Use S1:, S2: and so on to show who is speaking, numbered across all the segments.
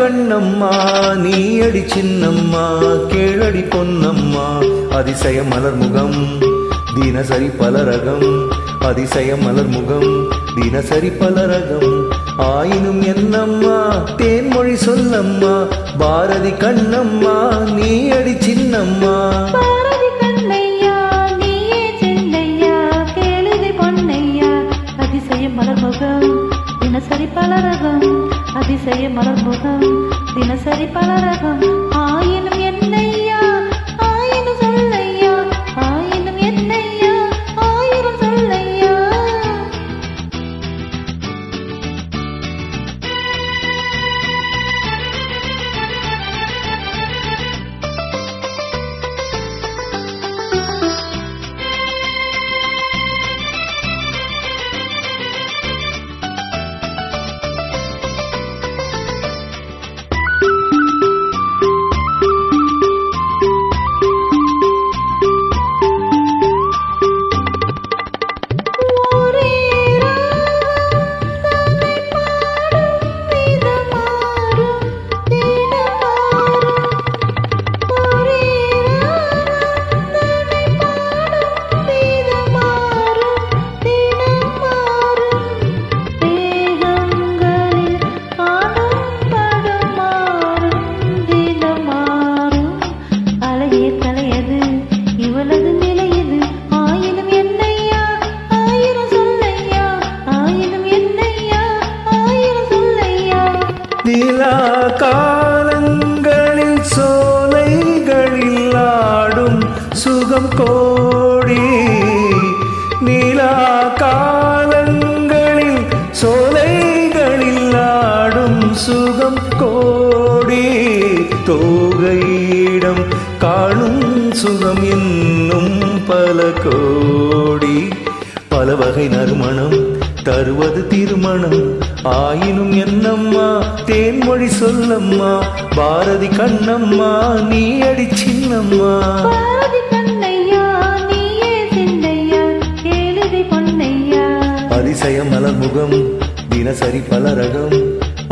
S1: கண்ணம்மா நீ அடி சின்னம்மா கேளடி பொன்னம்மா அதிசய மலர்முகம் தினசரி பலரகம் அதிசய மலர்முகம் தினசரி பலரகம் ஆயினும் என்னம்மா தேன்மொழி சொல்லம்மா பாரதி கண்ணம்மா நீ அடி சின்னம்மா
S2: தினசரி பலரகம் அதிசய மலர்முகம் தினசரி பலரகம் ஆயினும் என்னையா ஆயினும் சொல்லையா ஆயினும் என்னையா ஆயிரம் சொல்லையா
S1: நிலா காலங்களில் சோலைகளில் ஆடும் சுகம் கோடி நிலா காலங்களில் சோலைகளில் ஆடும் சுகம் கோடி தோகையிடம் காணும் சுகம் இன்னும் பல கோடி பல வகை நறுமணம் தருவது திருமணம் ஆயினும் என்னம்மா தேன்மொழி சொல்லம்மா பாரதி கண்ணம்மா நீ அடி சின்னம்மா அதிசய மலர்முகம் தினசரி பலரகம்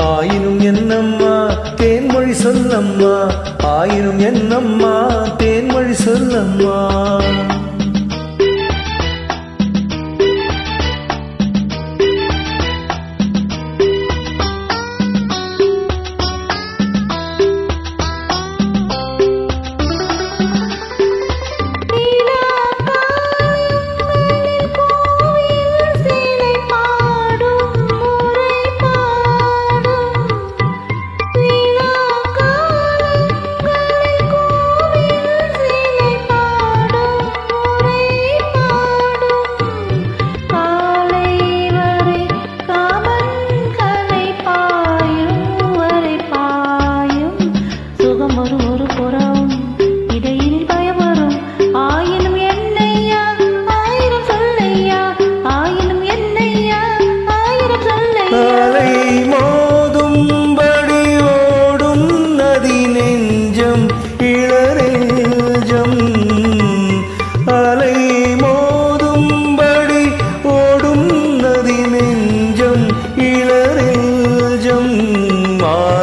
S1: ஆயினும் என்னம்மா தேன்மொழி சொல்லம்மா ஆயினும் என்னம்மா தேன்மொழி சொல்லம்மா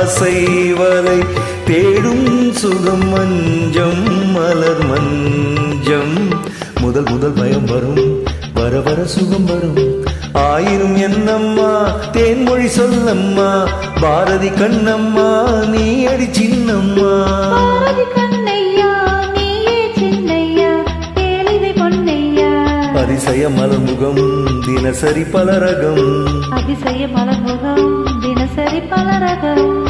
S1: ஆசைவலை தேடும் சுகம் மஞ்சம் மலர் மஞ்சம் முதல் முதல் பயம் வரும் வர வர சுகம் வரும் ஆயிரும் என்னம்மா தேன்மொழி சொல்லம்மா பாரதி கண்ணம்மா நீ அடி சின்னம்மா அதிசய மலர்முகம் தினசரி பலரகம்
S2: அதிசய மலர்முகம் தினசரி பலரகம்